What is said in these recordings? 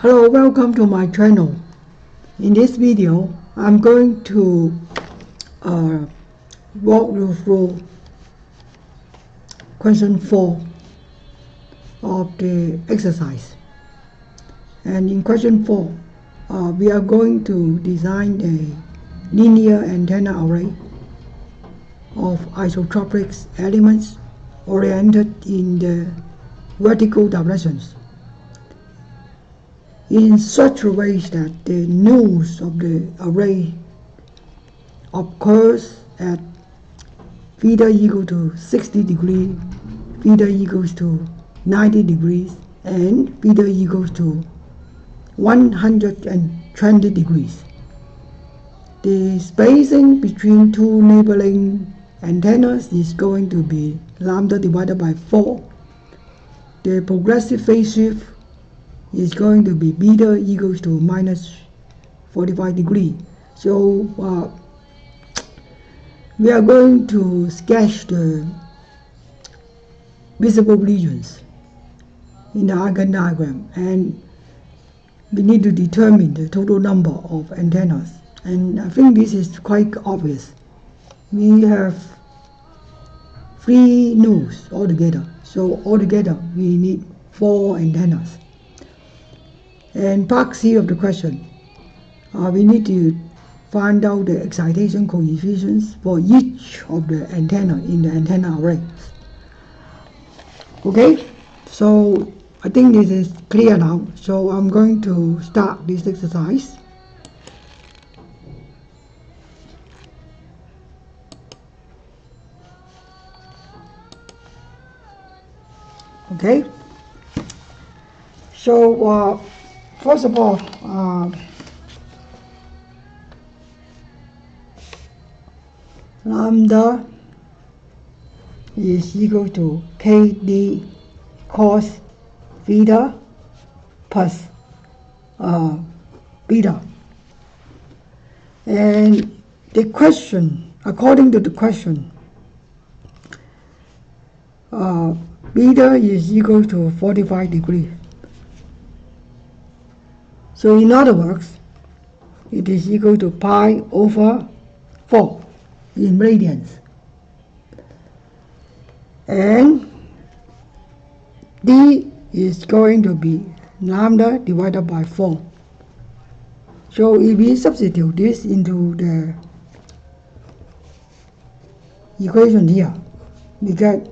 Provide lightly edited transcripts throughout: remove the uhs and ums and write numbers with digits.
Hello, welcome to my channel. In this video, I'm going to walk you through question 4 of the exercise. And in question 4, we are going to design a linear antenna array of isotropic elements oriented in the vertical directions in such a way that the nulls of the array occurs at theta equal to 60 degrees, theta equals to 90 degrees, and theta equals to 120 degrees. The spacing between two neighboring antennas is going to be lambda divided by 4. The progressive phase shift is going to be beta equals to minus 45 degrees. So we are going to sketch the visible regions in the icon diagram, and we need to determine the total number of antennas. And I think this is quite obvious. We have 3 nulls altogether, so altogether we need 4 antennas. And part C of the question, we need to find out the excitation coefficients for each of the antenna in the antenna array. Okay, so I think this is clear now. So I'm going to start this exercise. Okay, so first of all, lambda is equal to kd cos theta plus beta. And the question, according to the question, beta is equal to 45 degrees. So in other words, it is equal to pi over 4 in radians. And d is going to be lambda divided by 4. So if we substitute this into the equation here, we get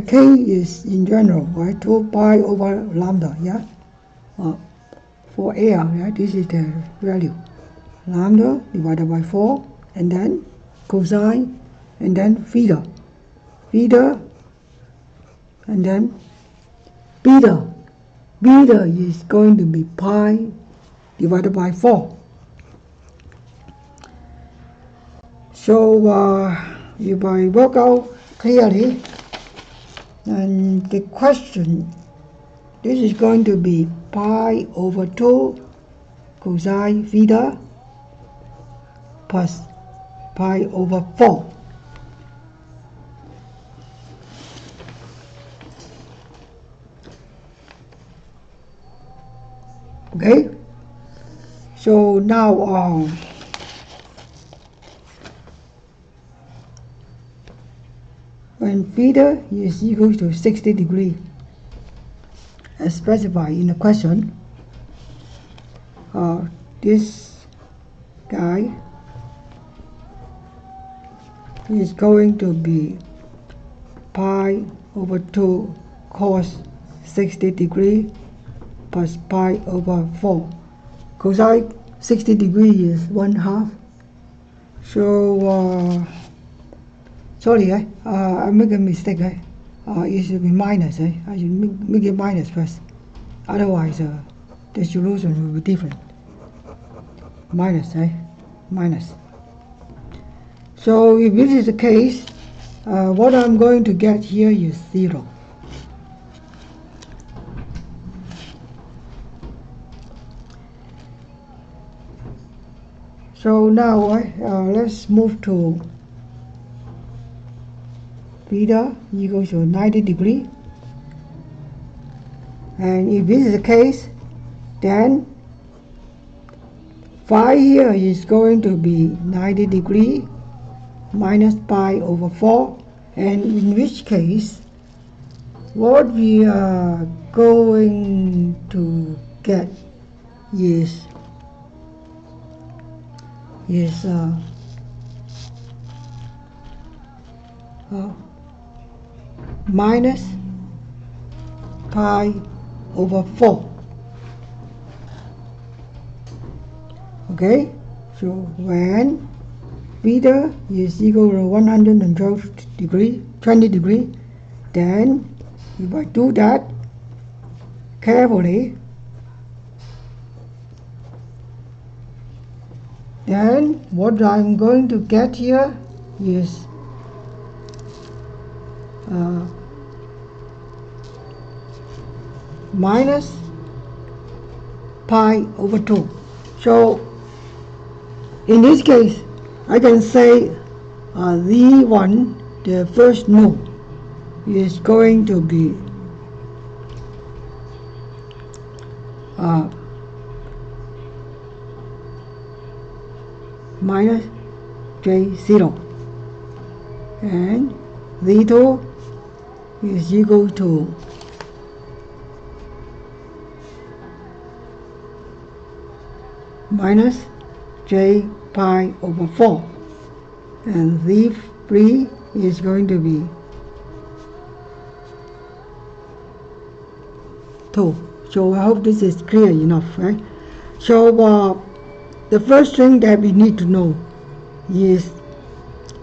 k is in general, right, 2 pi over lambda, yeah? For air, right, this is the value. Lambda divided by 4, and then cosine, and then theta, and then beta. Beta is going to be pi divided by 4. So if I work out clearly, and the question, this is going to be pi over 2 cosine theta plus pi over 4. Okay, so now when theta is equal to 60 degrees as specified in the question, this guy is going to be pi over 2 cos 60 degrees plus pi over 4. Cosine 60 degrees is 1/2. So sorry, I make a mistake. It should be minus. I should make it minus first. Otherwise, the solution will be different. Minus, minus. So if this is the case, what I'm going to get here is 0. So now let's move to theta equals to 90 degrees. And if this is the case, Then phi here is going to be 90 degree minus pi over 4, and in which case what we are going to get is minus pi over 4. Okay, so when beta is equal to 112 degree, 20 degree, then if I do that carefully, then what I'm going to get here is minus pi over 2. So in this case, I can say Z1, the first node, is going to be minus J0, and Z2 is equal to minus J pi over 4, and Z3 is going to be 2. So I hope this is clear enough, right? So the first thing that we need to know is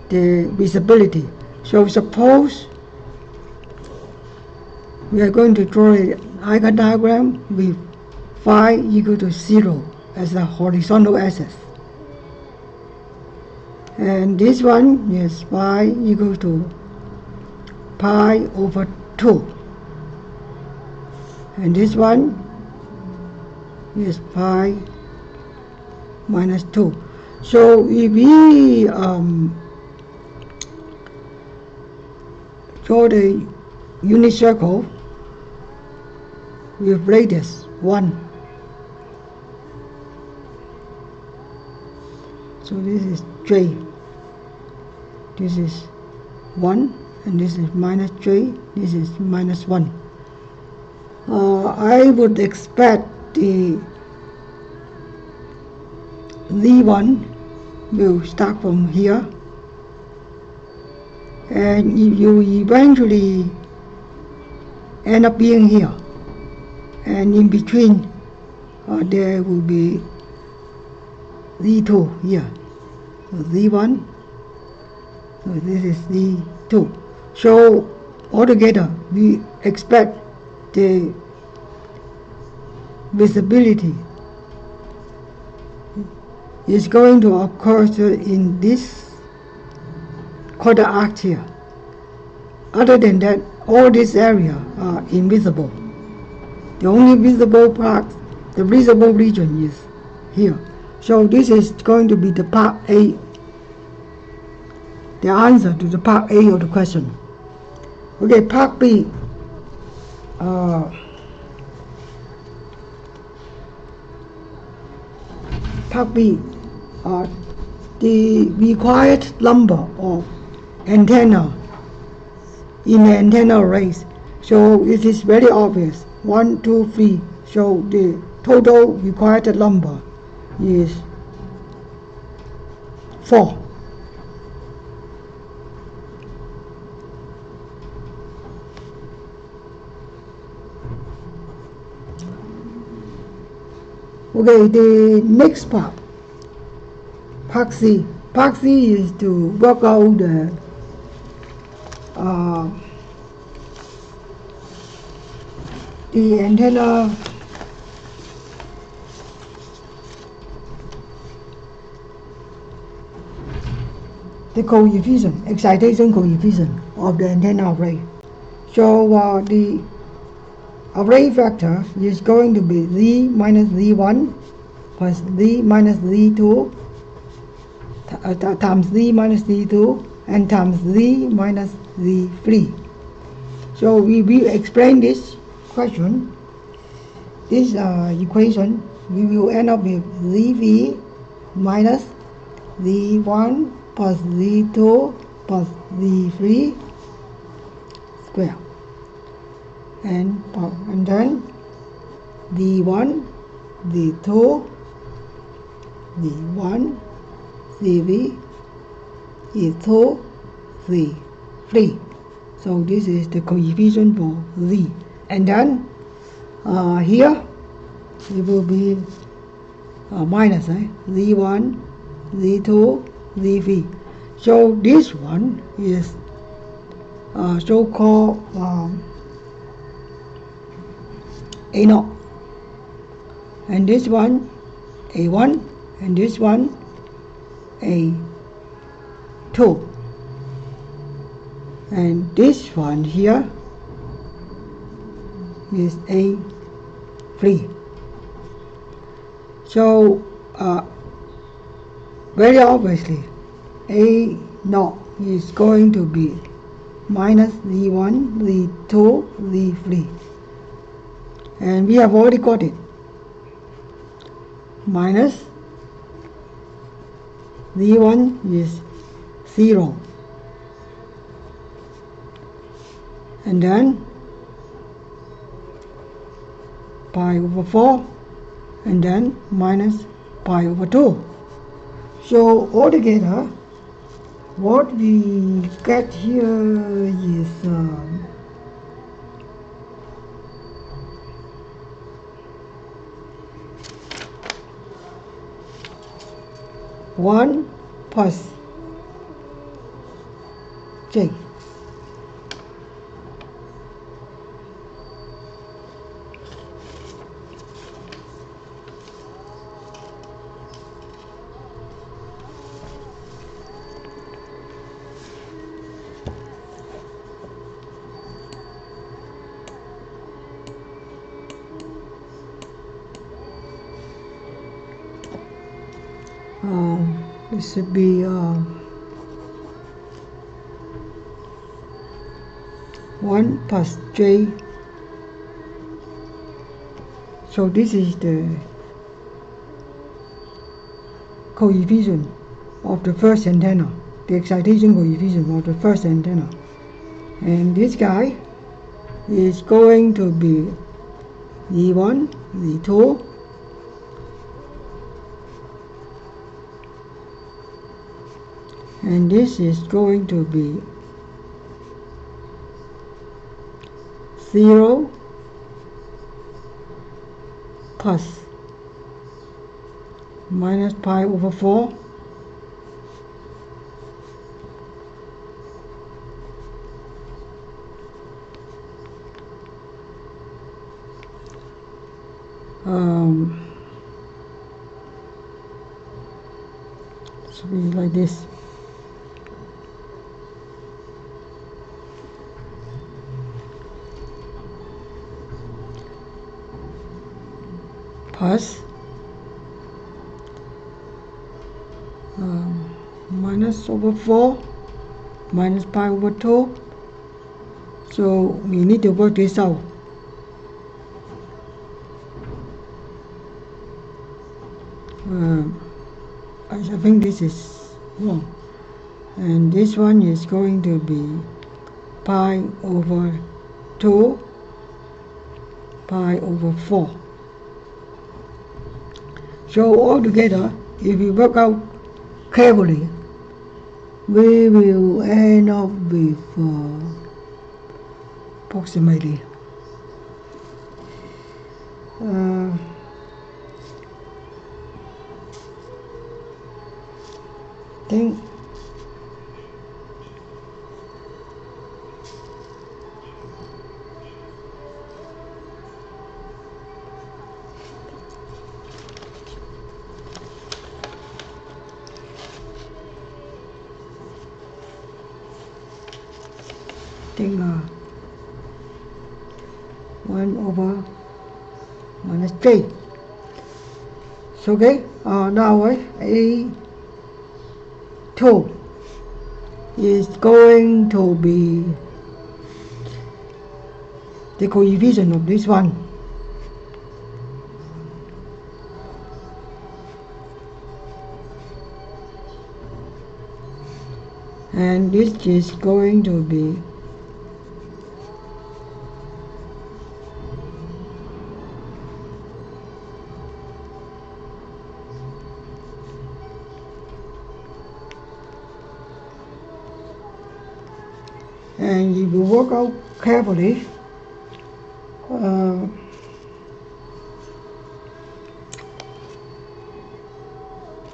the visibility. So suppose we are going to draw an Eigen diagram with phi equal to 0 as a horizontal axis, and this one is phi equal to pi over 2, and this one is pi minus 2. So if we draw the unit circle with radius 1, so this is J, this is 1, and this is minus J, this is minus 1. I would expect the Z1 will start from here, and you eventually end up being here, and in between there will be Z2 here, so Z1, so this is Z2. So altogether we expect the visibility is going to occur in this quarter arc here. Other than that, all this area are invisible. The only visible part, the visible region, is here. So this is going to be the part A, the answer to the part A of the question. Okay, part B. Part B, the required number of antenna in the antenna arrays. So it is very obvious, 1, 2, 3. So the total required number is 4. Okay, the next part, part C. Part C is to work out the antenna the coefficient, excitation coefficient of the antenna array. So the array vector is going to be Z minus Z1 plus Z minus Z2 times Z minus Z2 and times Z minus Z3. So we will explain this question. this equation, we will end up with ZV minus Z1 plus Z2 plus Z3 square, and then Z1, Z2, Z1, ZV is 2, Z3. So this is the coefficient for Z, and then here it will be minus Z1, Z2, Z3. So this one is so-called A0, and this one A1, and this one A2, and this one here is A3. So very obviously A0 is going to be minus Z1, Z2, Z3, and we have already got it. Minus Z1 is 0, and then pi over 4, and then minus pi over 2. So altogether, what we get here is 1 plus J. This should be 1 plus J. So this is the coefficient of the first antenna, the excitation coefficient of the first antenna, and this guy is going to be Z1, Z2, and this is going to be 0 plus minus pi over 4 should be like this. Plus minus over 4 minus pi over 2. So we need to work this out. I think this is wrong, and this one is going to be pi over 2 pi over 4. So altogether, if we work out carefully, we will end up with approximately I think think 1 over minus J. So okay, now A2 is going to be the coefficient of this one, and this is going to be and if you work out carefully,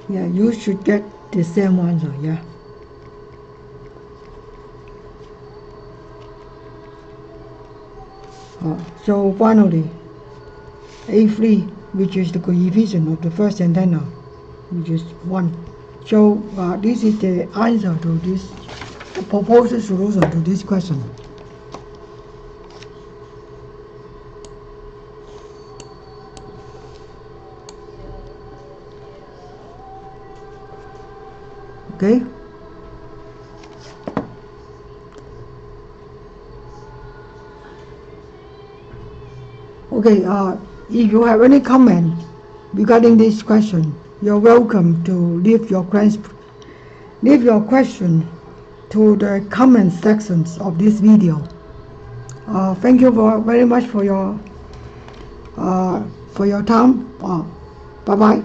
yeah, you should get the same answer. Yeah. So finally, A3, which is the coefficient of the first antenna, which is 1. So this is the answer to this, the proposed solution to this question. Okay. Okay, if you have any comment regarding this question, you're welcome to leave your question to the comment sections of this video. Thank you very much for your time. Bye bye.